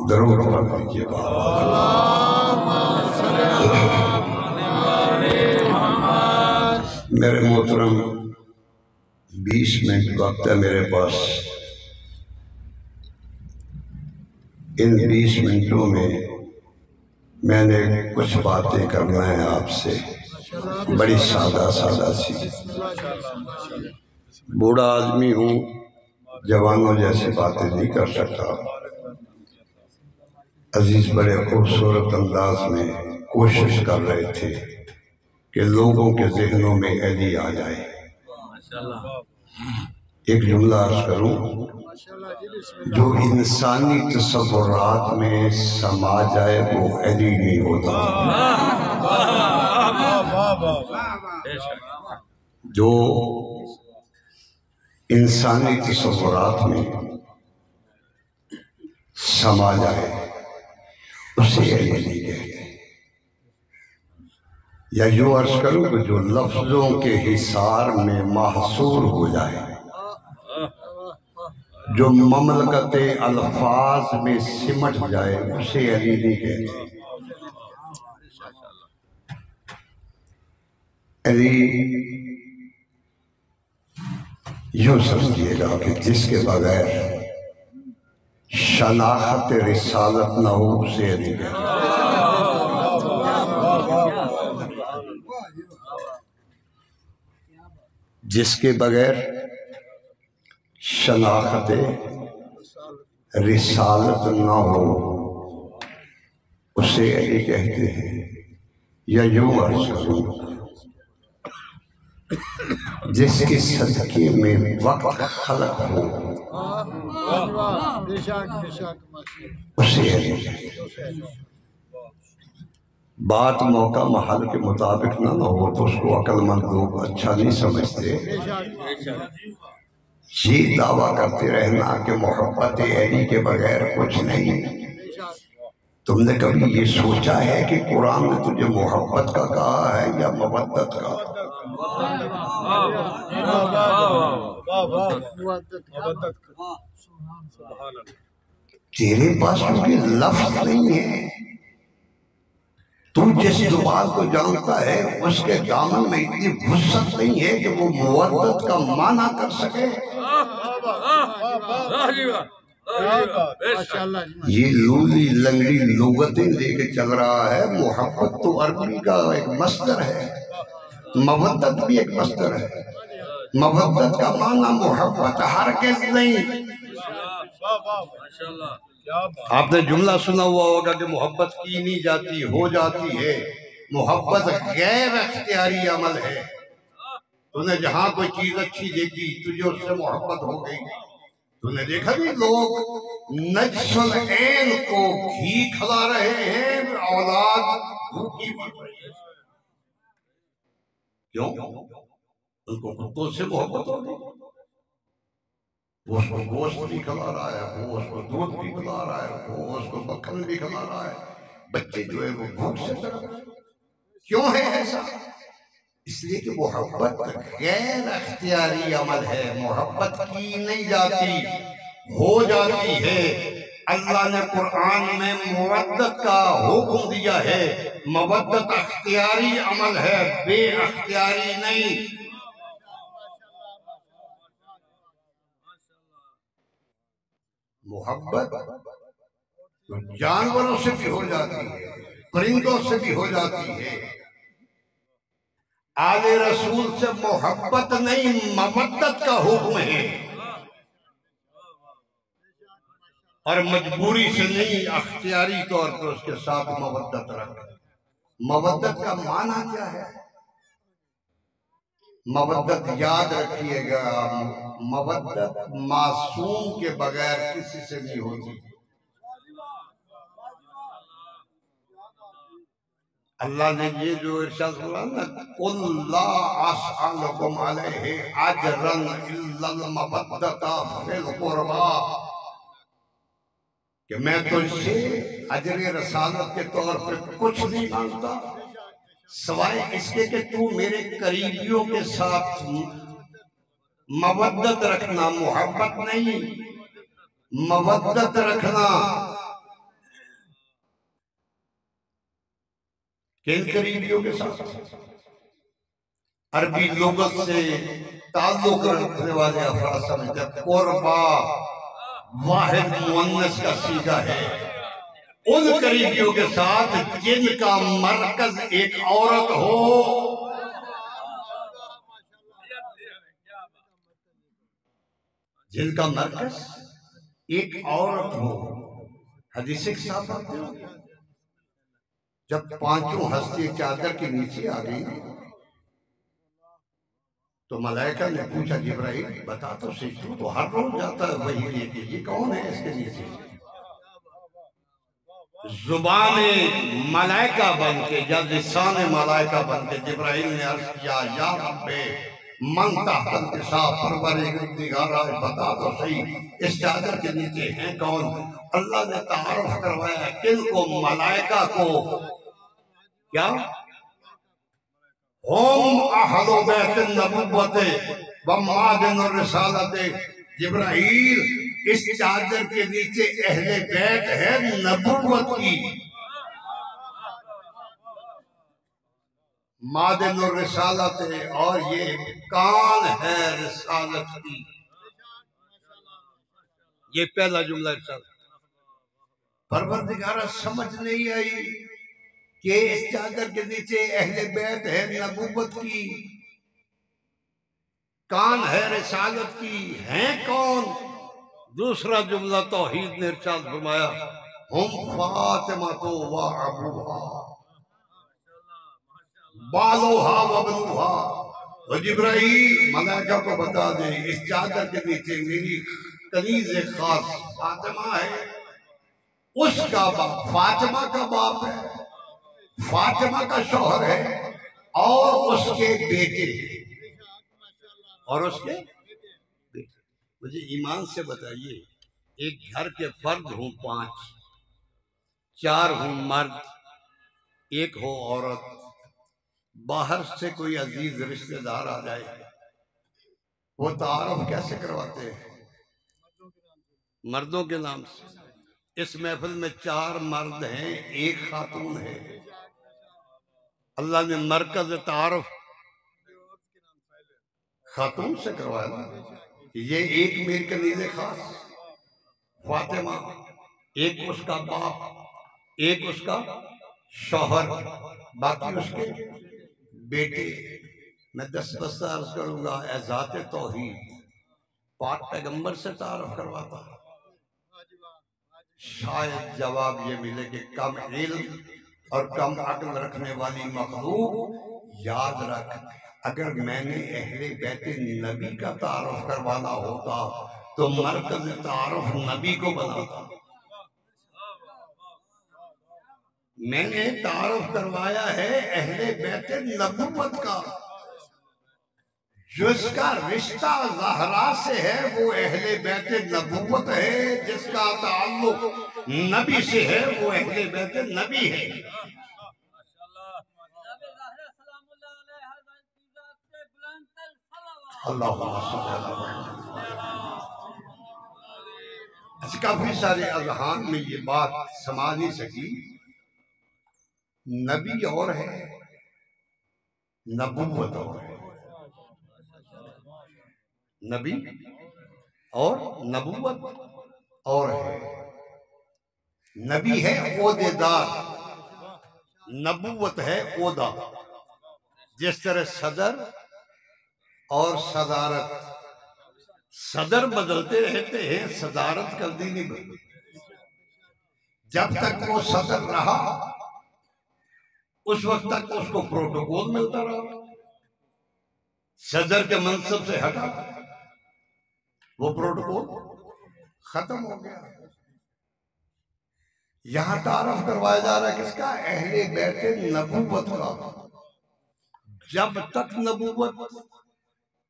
درود پڑھ لیجیے میرے محترم 20 منٹ وقت ہے میرے پاس. ان 20 منٹوں میں نے کچھ باتیں کرنا ہے آپ سے، بڑی سادہ سی. بوڑھا آدمی ہوں، جوانوں جیسی باتیں نہیں کر سکتا. عزیز بڑے خوبصورت انداز میں کوشش کر رہے تھے کہ لوگوں کے ذہنوں میں علی آ جائے. ایک جملہ عرض کروں، جو انسانی تصورات میں سما جائے وہ علی نہیں ہوتا. جو انسانی تصورات میں سما جائے اسے علی نہیں کہتے. یا یوں عرض کروں کہ جو لفظوں کے حصار میں محصور ہو جائے، جو مملکت الفاظ میں سمٹ جائے اسے علی نہیں کہتے. علی یوں سمجھیے گا کہ جس کے بغیر شناخت رسالت نہ ہو اسے علی کہتے. جس کے بغیر شناخت رسالت نہ ہو اسے علی کہتے ہیں. یا یوں عرض کروں، جس کے صدقے میں وقت خلق ہو اسے علی کہتے ہیں. بات موقع محل کے مطابق نہ ہو تو اس کو عقل مند لوگ اچھا نہیں سمجھتے. یہ دعویٰ کرتے رہنا کہ محبت علی کے بغیر کچھ نہیں. تم نے کبھی یہ سوچا ہے کہ قرآن نے تجھے محبت کا کہا ہے یا مودت کا؟ تیرے پاس کیونکہ لفظ نہیں ہے. تو جس زبان کو جانتا ہے اس کے دامن میں اتنی وسعت نہیں ہے کہ وہ مودت کا معنی کر سکے. یہ لولی لنگڑی لغتیں لے کے چل رہا ہے. محبت تو عربی کا ایک مصدر ہے، مودت بھی ایک مصدر ہے. مودت کا معنی محبت ہرگز نہیں. آپ نے جملہ سنا ہوا ہوگا کہ محبت کی نہیں جاتی، ہو جاتی ہے. محبت غیر اختیاری عمل ہے. تو نے جہاں کوئی چیز اچھی دیکھی تجھے اس سے محبت ہو گئی. تو نے دیکھا بھی لوگ نجس العین کو گھی کھلا رہے ہیں، اولاد بھوکی مر رہی ہے. کیوں؟ ان کو کتوں سے محبت ہو گئی. وہ اس کو گوشت بھی کھلا رہا ہے، وہ اس کو دودھ بھی کھلا رہا ہے، وہ اس کو مکھن بھی کھلا رہا ہے. بچے جو ہے وہ بھوک سے تڑپ رہے ہیں. کیوں ہے ایسا؟ اس لیے کہ محبت غیر اختیاری عمل ہے. محبت کی نہیں جاتی، ہو جاتی ہے. اللہ نے قرآن میں مودت کا حکم دیا ہے. مودت اختیاری عمل ہے، بے اختیاری نہیں. محبت جانوروں سے بھی ہو جاتی ہے، پرندوں سے بھی ہو جاتی ہے. آل رسول سے محبت نہیں، مودت کا حکم ہے. اور مجبوری سے نہیں، اختیاری طور پر اس کے ساتھ مودت رکھ. مودت کا معنی کیا ہے؟ مودت یاد رکھیے گا، مودت معصوم کے بغیر کسی سے نہیں ہوتی. اللہ نے یہ جو ارشاد فرمایا نا، قُلْ لَا أَسْأَلُكُمْ عَلَيْهِ أَجْرًا إِلَّا الْمَوَدَّةَ فِي الْقُرْبَىٰ، کہ میں تجھ سے اجر رسالت کے طور پر کچھ نہیں مانگتا سوائے اس کے کہ تو میرے قریبیوں کے ساتھ مودت رکھنا. محبت نہیں، مودت رکھنا. کن قریبیوں کے ساتھ؟ عربی لغت سے تعلق رکھنے والے افراد سمجھتے ہیں قربا واحد مؤنث کا صیغہ ہے، ان قریبیوں کے ساتھ جن کا مرکز ایک عورت ہو، جن کا مرکز ایک عورت ہو۔ حدیث کے ساتھ پڑھتے ہو، جب پانچوں ہستی چادر کے نیچے آ گئی تو ملائکہ نے پوچھا جبرائیل بتا تو صحیح، تو ہر روز جاتا ہے وہی لے کے، یہ کون ہے اس کے نیچے؟ زبان ملائکہ بن کے یا لسان ملائکہ بن کے جبرائیل نے عرض کیا یا رب من تحت الکساء پروردگارا بتا تو صحیح اس چادر کے نیچے ہیں کون؟ اللہ نے تعارف کروایا ہے کن کو؟ ملائکہ کو۔ کیا؟ ہم اہل بیت النبوت و معدن الرسالت۔ جبرائیل اس چادر کے نیچے اہل بیت ہے نبوت کی، معدن الرسالت، اور یہ کان ہے رسالت کی۔ یہ پہلا جملہ رسالت۔ پروردگارہ سمجھ نہیں آئی کہ اس چادر کے نیچے اہل بیت ہے نبوت کی، کان ہے رسالت کی، ہیں کون؟ دوسرا جملہ توحید نے ارشاد فرمایا ہم فاطمہ تو و ابوہا بالوہا و ابنوہا۔ تو جبرائیل ملائکہ کو بتا دے اس چادر کے نیچے میری کنیز خاص فاطمہ ہے، اس کا باپ فاطمہ کا باپ ہے، فاطمہ کا شوہر ہے، اور اس کے بیٹے، اور اس کے بیٹے۔ مجھے ایمان سے بتائیے ایک گھر کے فرد ہوں 5، 4 ہوں مرد، 1 ہو عورت، باہر سے کوئی عزیز رشتہ دار آ جائے وہ تعارف کیسے کرواتے ہیں؟ مردوں کے نام سے۔ اس محفل میں 4 مرد ہیں، 1 خاتون ہے، اللہ نے مرکز تعارف خاتون سے کروایا نا۔ یہ ایک میری کنیز خاص فاطمہ، ایک اس کا باپ، ایک اس کا شوہر، باقی اس کے بیٹے۔ میں 10 بستہ عرض کروں گا اے ذات توحید، پاک پیغمبر سے تعارف کرواتا، شاید جواب یہ ملے کہ کم علم اور کم عقل رکھنے والی مخلوق، یاد رکھ اگر میں نے اہل بیت نبی کا تعارف کروانا ہوتا تو مرکز تعارف نبی کو بناتا۔ میں نے تعارف کروایا ہے اہل بیت نبوت کا، جس کا رشتہ زہرا سے ہے وہ اہل بیت نبوت ہے، جس کا تعلق نبی سے ہے وہ اہل بیت نبی ہے۔ اللہم صلی اللہ علیہ وسلم۔ کافی سارے اذہان میں یہ بات سما نہیں سکی، نبی اور ہے، نبوت اور ہے۔ نبی اور نبوت اور ہے۔ نبی ہے عہدے دار، نبوت ہے عہدہ۔ جس طرح صدر اور صدارت، صدر بدلتے رہتے ہیں، صدارت کبھی نہیں بدلتی۔ جب تک وہ صدر رہا اس وقت تک اس کو پروٹوکول ملتا رہا، صدر کے منصب سے ہٹا وہ پروٹوکول ختم ہو گیا۔ یہاں تعارف کروایا جا رہا ہے کس کا؟ اہل بیت نبوت کا۔ جب تک نبوت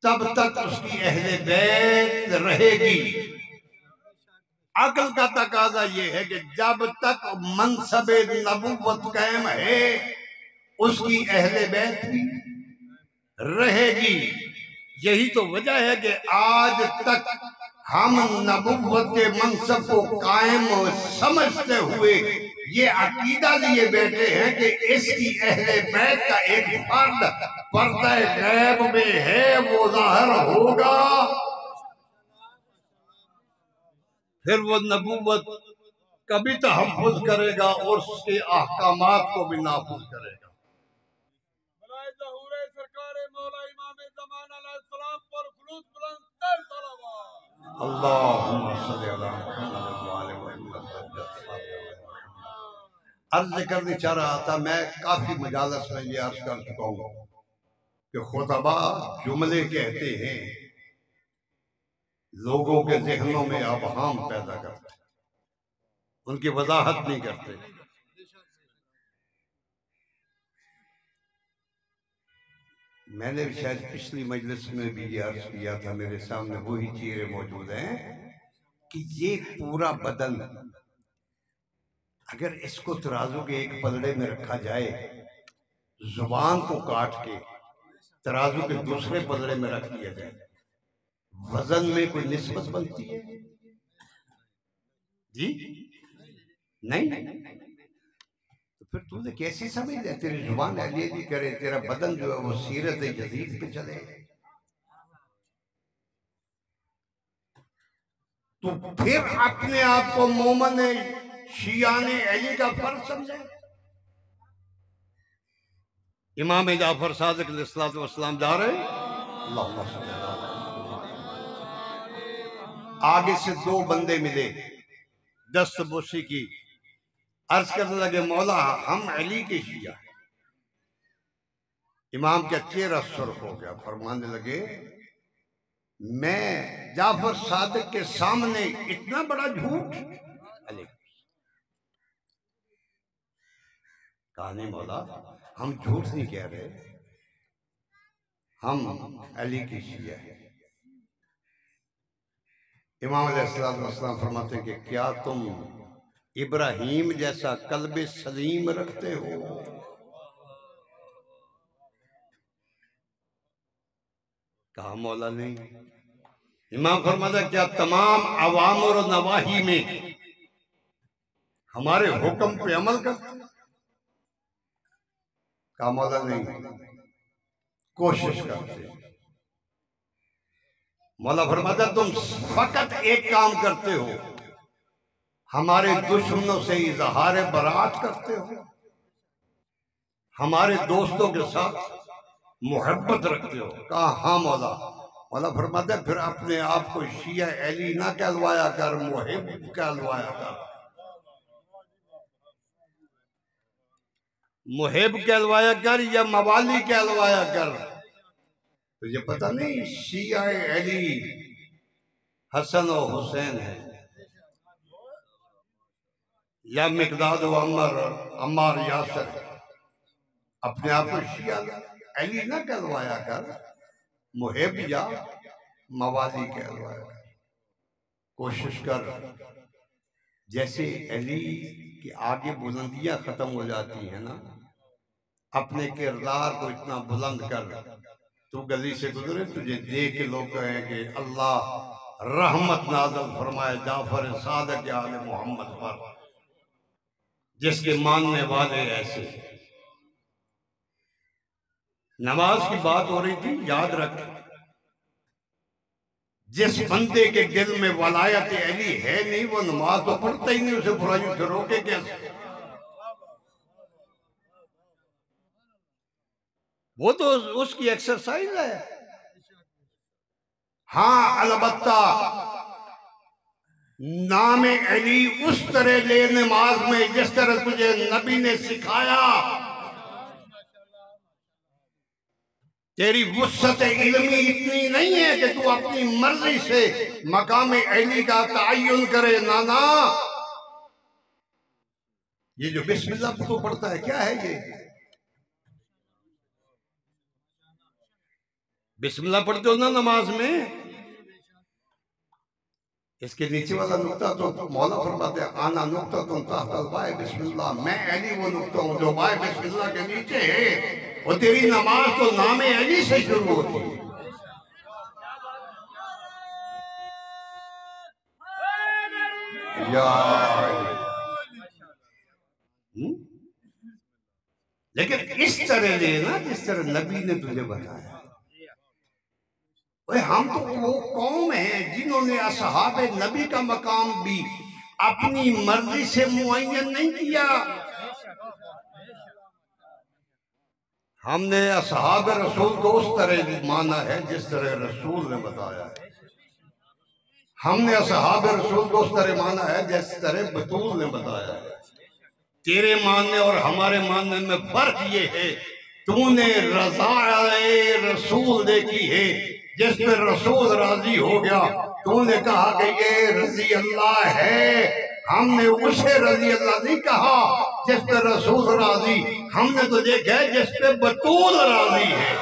تب تک اس کی اہل بیت رہے گی۔ عقل کا تقاضا یہ ہے کہ جب تک منصب نبوت قائم ہے اس کی اہل بیت بھی رہے گی۔ یہی تو وجہ ہے کہ آج تک ہم نبوت کے منصب کو قائم سمجھتے ہوئے یہ عقیدہ لیے بیٹھے ہیں کہ اس کی اہل بیت کا ایک فرد پردہ غیب میں ہے، وہ ظاہر ہوگا، پھر وہ نبوت کا بھی تحفظ کرے گا اور اس کے احکامات کو بھی نافذ کرے گا۔ اللہم صلی اللہ محمد۔ عرض کرنے چاہ رہا تھا، میں کافی مجالس میں یہ عرض کر چکا ہوں کہ خطبہ جملے کہتے ہیں، لوگوں کے ذہنوں میں ابہام پیدا کرتے ہیں، ان کی وضاحت نہیں کرتے۔ میں نے شاید پچھلی مجلس میں بھی یہ عرض کیا تھا، میرے سامنے وہی چہرے موجود ہیں کہ یہ پورا بدن اگر اس کو ترازو کے ایک پلڑے میں رکھا جائے، زبان کو کاٹ کے ترازو کے دوسرے پلڑے میں رکھ دیا جائے، وزن میں کوئی نسبت بنتی ہے؟ جی نہیں۔ تو پھر تو نے کیسی سمجھ لے؟ تیری زبان علی علی کرے، تیرا بدن جو ہے وہ سیرت جدید پہ چلے، تو پھر اپنے آپ کو مومن شیعان علی کا فرض سمجھے۔ امام جعفر صادق علیہ السلام جا رہے ہیں، اللہم صلی اللہ علیہ وسلم۔ آگے سے دو بندے ملے، دست بوسی کی، عرض کرنے لگے مولا ہم علی کے شیعہ ہیں۔ امام کا چہرہ سرخ ہو گیا، فرمانے لگے میں جعفر صادق کے سامنے اتنا بڑا جھوٹ؟ علی کہا نہیں مولا، ہم جھوٹ نہیں کہہ رہے، ہم علی کی شیعہ ہیں۔ امام علیہ السلام فرماتے ہیں کہ کیا تم ابراہیم جیسا قلب سلیم رکھتے ہو؟ کہا مولا نہیں۔ امام فرماتا کیا تمام اوامر و نواہی میں ہمارے حکم پہ عمل کرتے؟ کہا مولا نہیں، کوشش کرتے۔ مولا فرماتا تم فقط ایک کام کرتے ہو، ہمارے دشمنوں سے اظہار برات کرتے ہو، ہمارے دوستوں کے ساتھ محبت رکھتے ہو۔ کہا ہاں مولا۔ مولا فرماتا ہے پھر اپنے آپ کو شیعہ علی نہ کہلوایا کر، محب کہلوایا کر، محب کہلوایا کر یا موالی کہلوایا کر۔ تجھے پتہ نہیں شیعہ علی حسن و حسین ہے، یا مقداد و عمار یاسر ہے؟ اپنے آپ کو شیعہ علی نہ کہلوایا کر، محب یا موالی کہلوایا کر۔ کوشش کر جیسے علی کے آگے بلندیاں ختم ہو جاتی ہیں نا، اپنے کردار کو اتنا بلند کر، تو گلی سے گزرے تجھے دیکھ کے لوگ کہیں کہ اللہ رحمت نازل فرمائے جعفر صادق آل محمد پر، جس کے ماننے والے ایسے۔ نماز کی بات ہو رہی تھی، یاد رکھ جس بندے کے دل میں ولایت علی ہے نہیں، وہ نماز تو پڑھتا ہی نہیں، اسے برائیوں سے روکے کیسے؟ وہ تو اس کی ایکسرسائز ہے۔ ہاں البتہ نام علی اس طرح لے نماز میں جس طرح تجھے نبی نے سکھایا۔ تیری وسعت علمی اتنی نہیں ہے کہ تو اپنی مرضی سے مقام علی کا تعین کرے، نانا۔ یہ جو بسم اللہ تو پڑھتا ہے کیا ہے؟ یہ بسم اللہ پڑھتے ہو نا نماز میں، اس کے نیچے والا نقطہ تو مولا فرماتے ہیں آنا نقطہ تم تحت البائے بسم اللہ، میں علی وہ نقطہ ہوں جو بائے بسم اللہ کے نیچے ہے، اور تیری نماز تو نام علی سے شروع ہوتی ہے۔ یا لیکن اس طرح لینا جس طرح نبی نے تجھے بتایا. ہم تو وہ قوم ہیں جنہوں نے اصحاب نبی کا مقام بھی اپنی مرضی سے معین نہیں کیا. ہم نے اصحاب رسول کو اس طرح مانا ہے جس طرح رسول نے بتایا ہے. ہم نے اصحاب رسول کو اس طرح مانا ہے جس طرح بطول نے بتایا ہے. تیرے ماننے اور ہمارے ماننے میں فرق یہ ہے تو نے رضا رسول دیکھی ہے جس پہ رسول راضی ہو گیا. تو نے کہا کہ یہ رضی اللہ ہے. ہم نے اسے رضی اللہ نہیں کہا جس پہ رسول راضی. ہم نے تو دیکھا ہے جس پہ بطول راضی ہے.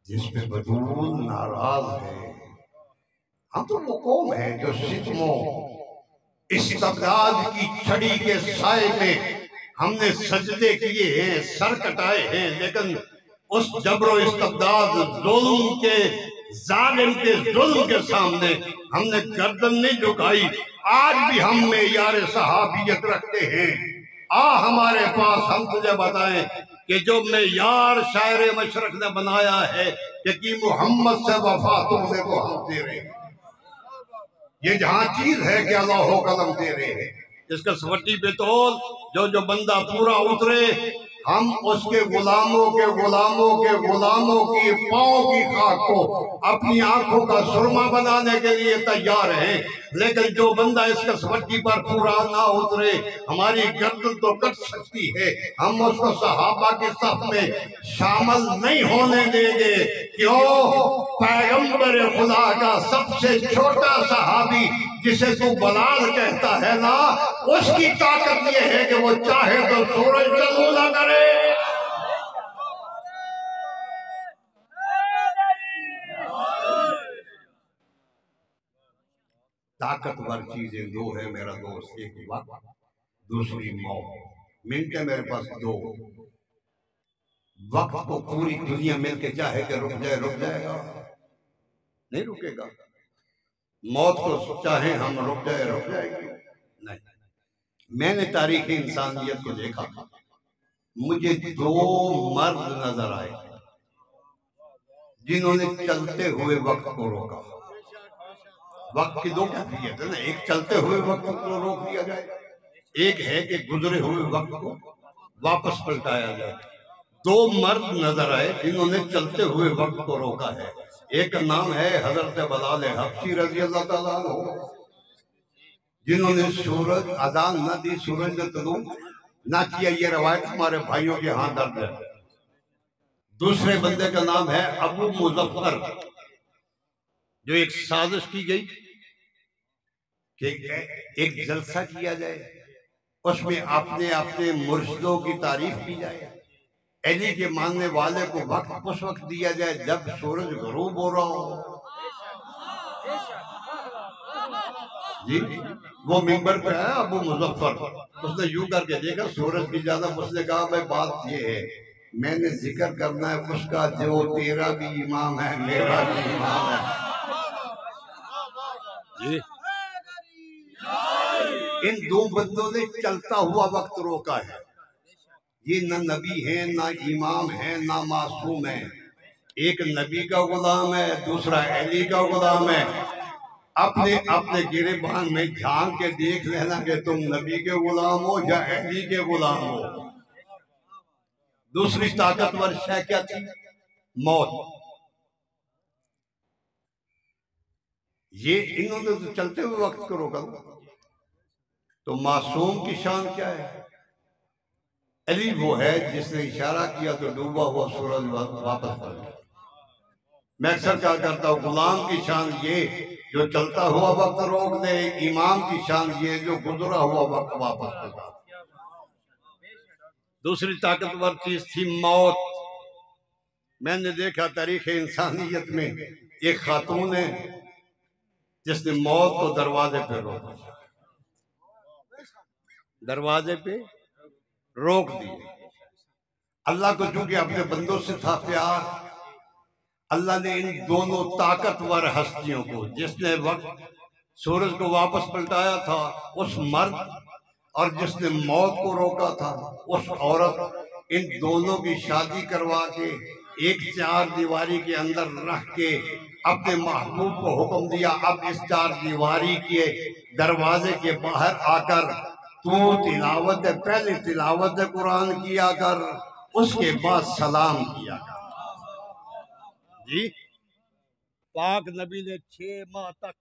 جس پہ بطول ناراض ہے. ہم تو وہ قوم ہے جو ستم و استبداد کی چھڑی کے سائے میں ہم نے سجدے کیے ہیں، سر کٹائے ہیں، لیکن اس جبر و استبداد ظلم کے ظالم کے ظلم کے سامنے ہم نے گردن نہیں جھکائی. آج بھی ہم معیار صحابیت رکھتے ہیں. ہمارے پاس ہم تجھے بتائیں کہ جو معیار شاعر مشرق نے بنایا ہے کہ محمد سے وفا تم نے تو ہم تیرے. یہ جہاں چیز ہے کہ اللہ ہو قلم تیرے ہے. اس کا سوٹی پہ تول جو بندہ پورا اترے ہم اس کے غلاموں کے غلاموں کے غلاموں کی پاؤں کی خاک کو اپنی آنکھوں کا سرما بنانے کے لیے تیار ہیں. لیکن جو بندہ اس کسوٹی پر پورا نہ اترے ہماری گردن تو کٹ سکتی ہے. ہم اس کو صحابہ کے صف میں شامل نہیں ہونے دیں گے. کیوں؟ پیغمبر خدا کا سب سے چھوٹا صحابی جسے تو بلال کہتا ہے نا، اس کی طاقت یہ ہے کہ وہ چاہے تو سورج طلوع نہ کرے. طاقتور چیزیں دو ہے میرا دوست، ایک وقت دوسری موت. منٹ ہے میرے پاس دو. وقت کو پوری دنیا مل کے چاہے کہ رک جائے گا؟ نہیں رکے گا. موت کو چاہے ہم رک جائے گی؟ نہیں. میں نے تاریخ انسانیت کو دیکھا، مجھے دو مرد نظر آئے جنہوں نے چلتے ہوئے وقت کو روکا. وقت کی دو کیفیت ہے نا، ایک چلتے ہوئے وقت کو روک دیا جائے، ایک ہے کہ گزرے ہوئے وقت کو واپس پلٹایا جائے. دو مرد نظر آئے جنہوں نے چلتے ہوئے وقت کو روکا ہے. ایک نام ہے حضرت بلال حبشی رضی اللہ تعالیٰ عنہ، جنہوں نے سورج اذان نہ دی، سورج نے طلوع نہ کیا. یہ روایت ہمارے بھائیوں کے ہاں درج ہے. دوسرے بندے کا نام ہے ابو مظفر، جو ایک سازش کی گئی کہ ایک جلسہ کیا جائے، اس میں اپنے مرشدوں کی تعریف کی جائے. علی کے ماننے والے کو وقت اس وقت دیا جائے جب سورج غروب ہو رہا ہو. جی وہ ممبر پہ آیا ابو مظفر، اس نے یوں کر کے دیکھا سورج کی جانب. اس نے کہا بھائی بات یہ ہے، میں نے ذکر کرنا ہے اس کا جو تیرا بھی امام ہے میرا بھی امام ہے. ان دو بندوں نے چلتا ہوا وقت روکا ہے. یہ نہ نبی ہیں نہ امام ہیں نہ معصوم ہیں. ایک نبی کا غلام ہے، دوسرا علی کا غلام ہے. اپنے گریبان میں جھانک کے دیکھ لینا کہ تم نبی کے غلام ہو یا علی کے غلام ہو. دوسری طاقتور شے کیا تھی؟ موت. یہ انہوں نے تو چلتے ہوئے وقت کو روکا. تو معصوم کی شان کیا ہے؟ علی وہ ہے جس نے اشارہ کیا تو ڈوبا ہوا سورج واپس پڑ گیا. میں اکثر کہا کرتا ہوں غلام کی شان یہ جو چلتا ہوا وقت روک دے، امام کی شان یہ جو گزرا ہوا وقت واپس پڑتا. دوسری طاقتور چیز تھی موت. میں نے دیکھا تاریخ انسانیت میں ایک خاتون ہے جس نے موت کو دروازے پہ روکا، دروازے پہ روک دی۔ اللہ کو چونکہ اپنے بندوں سے تھا پیار، اللہ نے ان دونوں طاقتور ہستیوں کو، جس نے وقت سورج کو واپس پلٹایا تھا اس مرد، اور جس نے موت کو روکا تھا اس عورت، ان دونوں کی شادی کروا کے ایک چار دیواری کے اندر رکھ کے اپنے محبوب کو حکم دیا، اب اس چار دیواری کے دروازے کے باہر آ کر تو پہلے تلاوت قرآن کیا کر، اس کے بعد سلام کیا کر۔ جی پاک نبی نے 6 ماہ تک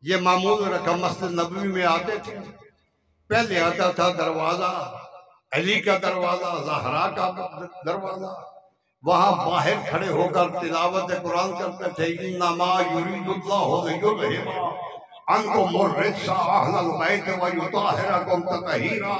یہ معمول رکھا، مسجد نبوی میں آتے تھے، پہلے آتا تھا دروازہ علی کا دروازہ، زہرا کا دروازہ، وہاں باہر کھڑے ہو کر تلاوت قرآن کرتے تھے، انما یرید اللہ لیذھب عنکم الرجس اہل البیت ویطہرکم تطہیرا۔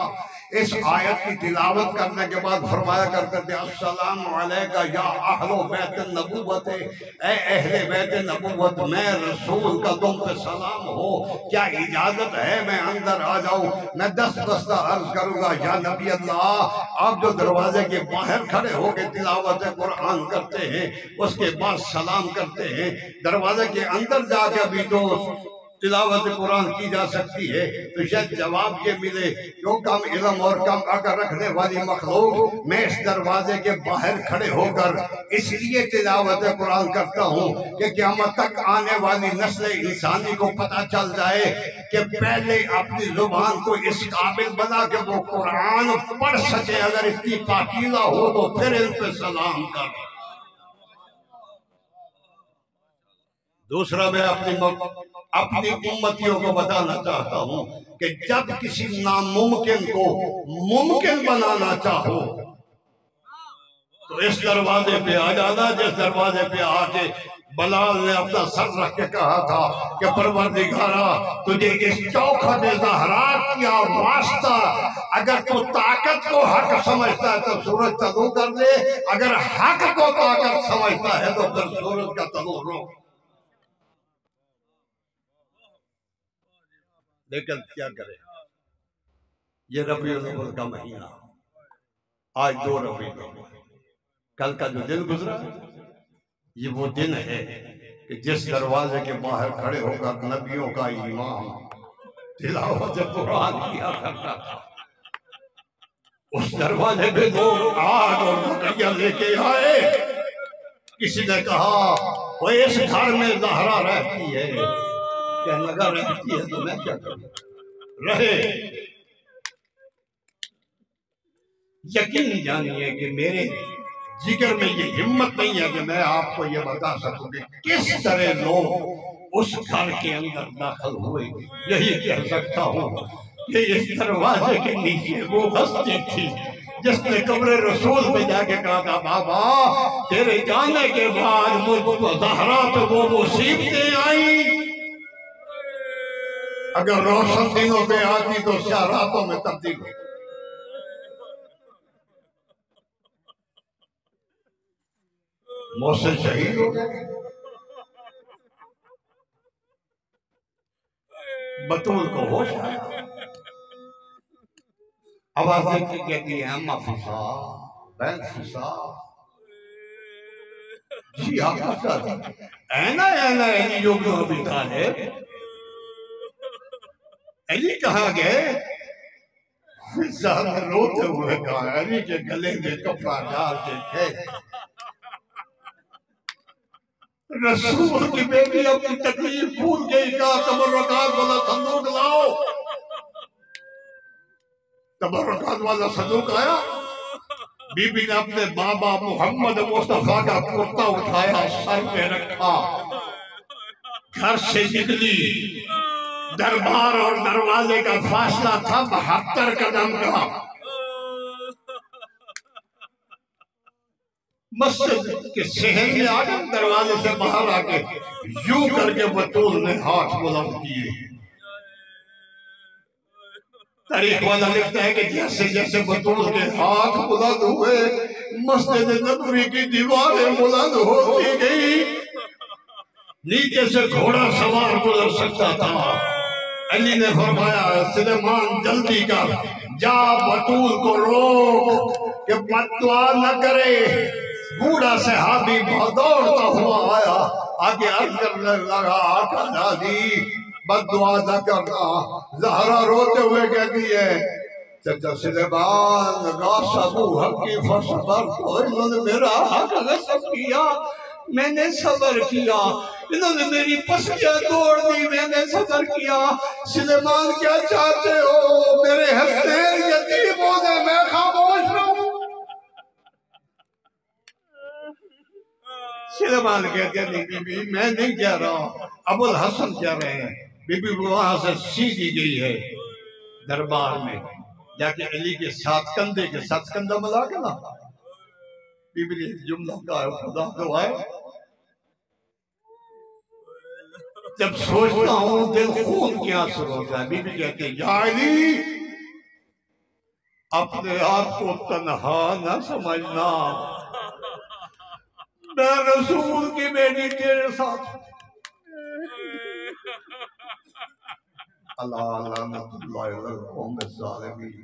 اس آیت کی تلاوت کرنے کے بعد فرمایا کرتے تھے، السلام علیکہ یا اہل بیت النبوت، اے اہل بیت نبوت، میں رسول کا تم پہ سلام ہو، کیا اجازت ہے میں اندر آ جاؤں؟ میں دستہ عرض کروں گا، یا نبی اللہ، آپ جو دروازے کے باہر کھڑے ہو کے تلاوت قرآن کرتے ہیں، اس کے بعد سلام کرتے ہیں، دروازے کے اندر جا کے بھی تو تلاوت قرآن کی جا سکتی ہے، تو شاید جواب یہ ملے، جو کم علم اور کم عقل رکھنے والی مخلوق، میں اس دروازے کے باہر کھڑے ہو کر اس لیے تلاوت قرآن کرتا ہوں کہ قیامت تک آنے والی نسل انسانی کو پتہ چل جائے کہ پہلے اپنی زبان کو اس قابل بنا کہ وہ قرآن پڑھ سکے، اگر اتنی پاکیزہ ہو تو پھر ان پہ سلام کر۔ دوسرا میں اپنی امتیوں کو بتانا چاہتا ہوں کہ جب کسی ناممکن کو ممکن بنانا چاہو تو اس دروازے پہ آ جانا، جس دروازے پہ آ کے بلال نے اپنا سر رکھ کے کہا تھا کہ پروردگارا تجھے اس چوکھٹ زہرا کیا واسطہ، اگر تو طاقت کو حق سمجھتا ہے تو سورج طلوع کر دے، اگر حق کو طاقت سمجھتا ہے تو پھر سورج کا طلوع روک۔ لیکن کیا کرے، یہ ربیع الاول کا مہینہ، آج 2 ربیع الاول، کل کا جو دن گزرا یہ وہ دن ہے کہ جس دروازے کے باہر کھڑے ہو کر نبیوں کا امام تلاوت قرآن کیا کرتا تھا، اس دروازے پہ لوگ آگ اور لکڑیاں لے کے آئے۔ کسی نے کہا وہ اس گھر میں زہرا رہتی ہے، کہنے لگا رہتی ہے تو میں کیا کروں، رہے۔ یقین جانیے کہ میرے جگر میں یہ ہمت نہیں ہے کہ میں آپ کو یہ بتا سکوں کہ کس طرح لوگ اس گھر کے اندر داخل ہوئے، یہی کہہ سکتا ہوں کہ اس دروازے کے نیچے وہ ہستی تھی جس نے قبر رسول میں جا کے کہا تھا، بابا تیرے جانے کے بعد مجھ کو زہرا پہ وہ مصیبتیں آئیں، اگر روشن دنوں پہ آتی تو سیاہ راتوں میں تبدیل ہو۔ موسیٰ شہید ہو گئے، بطول کو ہوش آیا، آواز دیکھ کہتی ہے اما فیسا بین فیسا، جی آپ کا ساتھ اینا علی ابن ابی طالب، علی کہاں گئے؟ فیسا نے روتے ہوئے کہا، علی کے گلے میں کپڑا ڈال کے کہے، رسول کی بیٹی اپنی تکلیف بھول گئی، کہا تبرکات والا صندوق لاؤ۔ تبرکات والا صندوق آیا، بی بی نے اپنے بابا محمد مصطفیٰ کا کرتا اٹھایا، سر پہ رکھا، گھر سے نکلی، دربار اور دروازے کا فاصلہ تھا 72 قدم کا، مسجد کے صحن میں آ کر دروازے سے باہر آ کے یوں کر کے بطول نے ہاتھ بلند کیے۔ تاریخ والا لکھتا ہے کہ جیسے جیسے بطول کے ہاتھ بلند ہوئے مسجد نبوی کی دیواریں بلند ہوتی گئی، نیچے سے گھوڑا سوار گزر سکتا تھا۔ علی نے فرمایا سلیمان جلدی کر، جا بطول کو روک کہ بددعا نہ کرے۔ بوڑھا صحابی دوڑتا ہوا آیا، آگے عرض کرنے لگا آقا جانی بددعا نہ کرنا۔ زہرا روتے ہوئے کہتی ہے چچا سلیمان غاصبو حقی فصبر، تو انہوں نے میرا حق غصب کیا، میں نے صبر کیا، انہوں نے میری پسلیاں توڑ دی، میں نے صبر کیا۔ سلیمان کیا چاہتے ہو؟ میرے حسین یتیم ہونے میں خاموش رہوں؟ سلیمان کہتے ہیں نہیں بی بی میں نہیں کہہ رہا، ابو الحسن کہہ رہے ہیں۔ بی بی وہاں سے سیدھی گئی ہے دربار میں، جا کے علی کے ساتھ کندھے کے ساتھ کندھا ملا کے نا بی بی نے ایک جملہ کہا ہے خدا دعائے، جب سوچتا ہوں دل خون کی آنسو ہوتا ہے۔ بی بی کہتے ہیں یا علی اپنے آپ کو تنہا نہ سمجھنا، میں رسول کی بیٹی تیرے ساتھ۔ اللہ لعنت اللہ علی القوم الظالمین۔